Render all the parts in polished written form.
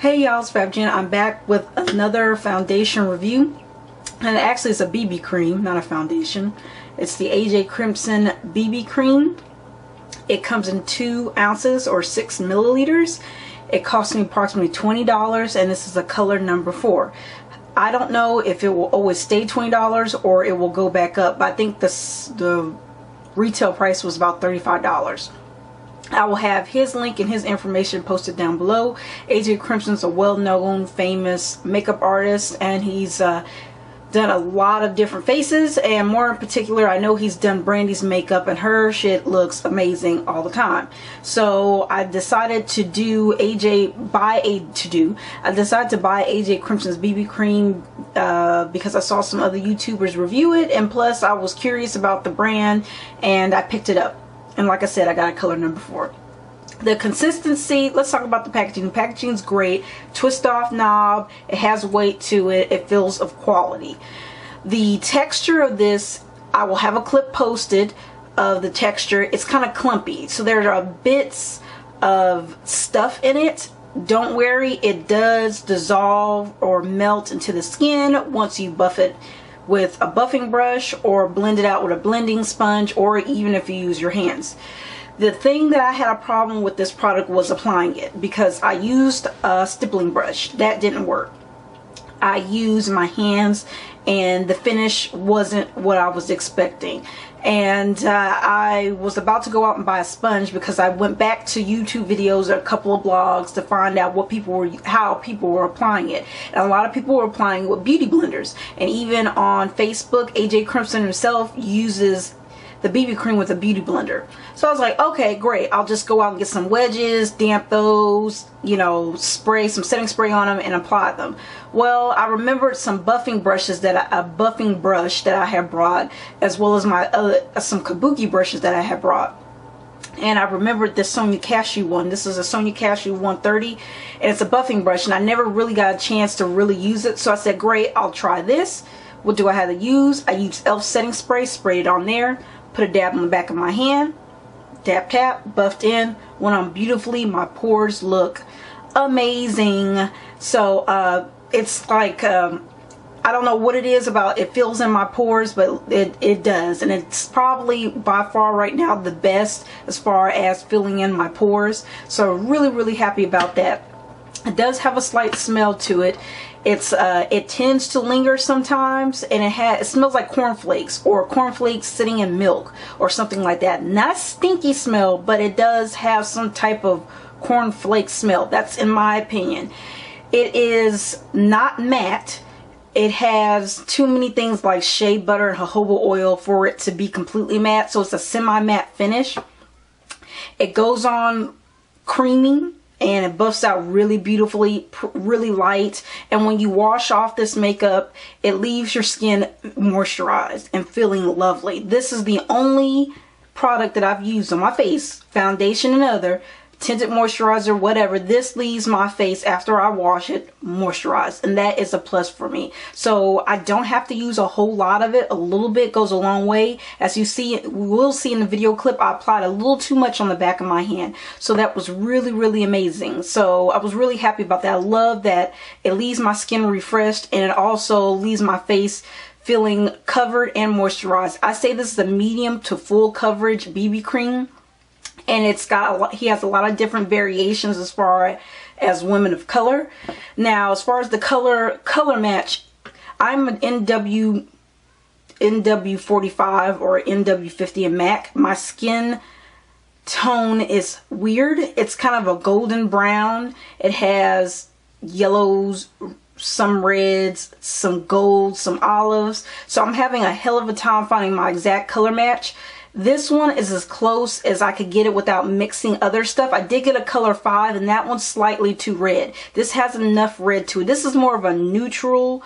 Hey y'all, it's Fab Jen. I'm back with another foundation review, and actually it's a BB cream, not a foundation. It's the AJ Crimson BB cream. It comes in 2 ounces or 6 milliliters. It cost me approximately $20, and this is a color number 4. I don't know if it will always stay $20 or it will go back up, but I think the retail price was about $35. I will have his link and his information posted down below. AJ Crimson's a well-known, famous makeup artist, and he's done a lot of different faces, and more in particular, I know he's done Brandy's makeup, and her shit looks amazing all the time. So I decided to I decided to buy AJ Crimson's BB cream because I saw some other YouTubers review it, and plus I was curious about the brand, and I picked it up. And like I said, I got a color number 4. The consistency, let's talk about the packaging. The packaging's great. Twist off knob. It has weight to it. It feels of quality. The texture of this, I will have a clip posted of the texture. It's kind of clumpy. So there are bits of stuff in it. Don't worry, it does dissolve or melt into the skin once you buff it with a buffing brush or blend it out with a blending sponge, or even if you use your hands. The thing that I had a problem with this product was applying it, because I used a stippling brush. That didn't work. I used my hands and the finish wasn't what I was expecting. And I was about to go out and buy a sponge because I went back to YouTube videos or a couple of blogs to find out how people were applying it. And a lot of people were applying it with beauty blenders. And even on Facebook, AJ Crimson himself uses the BB cream with a beauty blender. So I was like, okay, great. I'll just go out and get some wedges, damp those, spray some setting spray on them and apply them. Well, I remembered some buffing brushes a buffing brush that I had brought, as well as my some kabuki brushes that I had brought. And I remembered this Sonia Cashew one. This is a Sonia Cashew 130, and it's a buffing brush, and I never really got a chance to really use it. So I said, great, I'll try this. What do I have to use? I used e.l.f. setting spray, sprayed it on there, put a dab on the back of my hand, tap tap, buffed in, went on beautifully. My pores look amazing. So it's like I don't know what it is about it, fills in my pores, but it does, and it's probably by far right now the best as far as filling in my pores. So really happy about that. It does have a slight smell to it. It tends to linger sometimes, and it smells like cornflakes, or cornflakes sitting in milk or something like that. Not a stinky smell, but it does have some type of cornflake smell. That's in my opinion. It is not matte. It has too many things like shea butter and jojoba oil for it to be completely matte, so it's a semi-matte finish. It goes on creamy, and it buffs out really beautifully, really light. And when you wash off this makeup, it leaves your skin moisturized and feeling lovely. This is the only product that I've used on my face, foundation and other, tinted moisturizer, whatever. This leaves my face after I wash it moisturized, and that is a plus for me. So I don't have to use a whole lot of it. A little bit goes a long way. As you see, we will see in the video clip, I applied a little too much on the back of my hand, so that was really amazing. So I was really happy about that. I love that it leaves my skin refreshed, and it also leaves my face feeling covered and moisturized. I say this is a medium to full coverage BB cream. And he has a lot of different variations as far as women of color. Now, as far as the color match, I'm an NW45 or NW50 in MAC. My skin tone is weird. It's kind of a golden brown. It has yellows, some reds, some golds, some olives. So I'm having a hell of a time finding my exact color match. This one is as close as I could get it without mixing other stuff. I did get a color 5, and that one's slightly too red. This has enough red to it. This is more of a neutral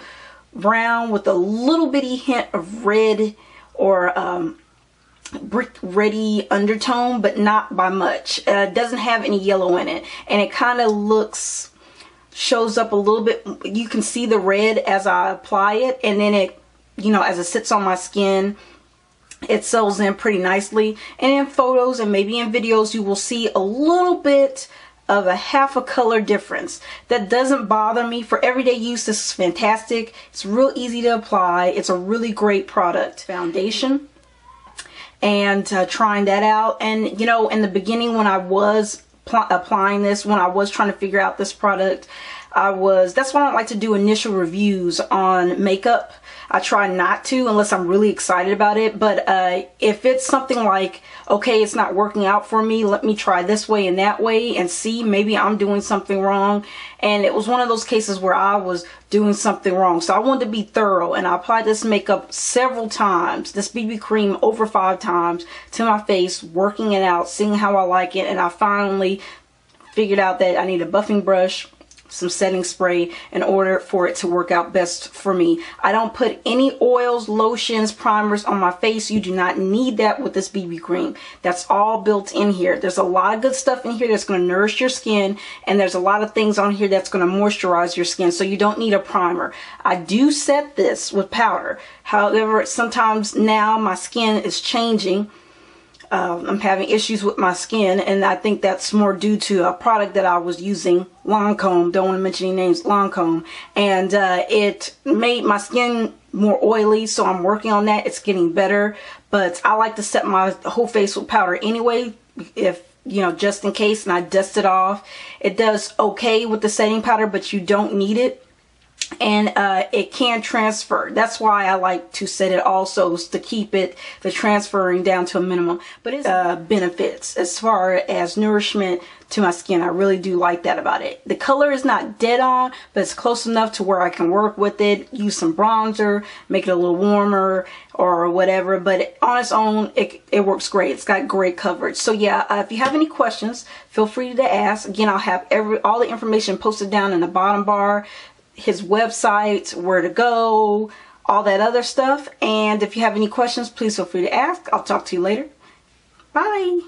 brown with a little bitty hint of red or brick reddy undertone, but not by much. It doesn't have any yellow in it, and it kind of shows up a little bit. You can see the red as I apply it, and then it, as it sits on my skin, it settles in pretty nicely. And in photos and maybe in videos, you will see a little bit of a half a color difference. That doesn't bother me. For everyday use, this is fantastic. It's real easy to apply. It's a really great product. Foundation, and trying that out. And you know, in the beginning when I was applying this, when I was trying to figure out this product, that's why I don't like to do initial reviews on makeup. I try not to unless I'm really excited about it. But if it's something like, okay, it's not working out for me, let me try this way and that way and see, maybe I'm doing something wrong. And it was one of those cases where I was doing something wrong. So I wanted to be thorough, and I applied this makeup several times, this BB cream over 5 times to my face, working it out, seeing how I like it. And I finally figured out that I need a buffing brush, some setting spray in order for it to work out best for me. I don't put any oils, lotions, primers on my face. You do not need that with this BB cream. That's all built in here. There's a lot of good stuff in here that's going to nourish your skin, and there's a lot of things on here that's going to moisturize your skin, so you don't need a primer. I do set this with powder. However, sometimes now my skin is changing. I'm having issues with my skin, and I think that's more due to a product that I was using, Lancome, don't want to mention any names, Lancome, and it made my skin more oily, so I'm working on that. It's getting better, but I like to set my whole face with powder anyway, if you know, just in case, and I dust it off. It does okay with the setting powder, but you don't need it. And it can transfer. That's why I like to set it also, to keep it, the transferring down to a minimum. But it's benefits as far as nourishment to my skin. I really do like that about it. The color is not dead on, but it's close enough to where I can work with it, use some bronzer, make it a little warmer or whatever. But on its own, it works great. It's got great coverage. So yeah, if you have any questions, feel free to ask. Again, I'll have all the information posted down in the bottom bar, his website, where to go, all that other stuff. And if you have any questions, please feel free to ask. I'll talk to you later. Bye.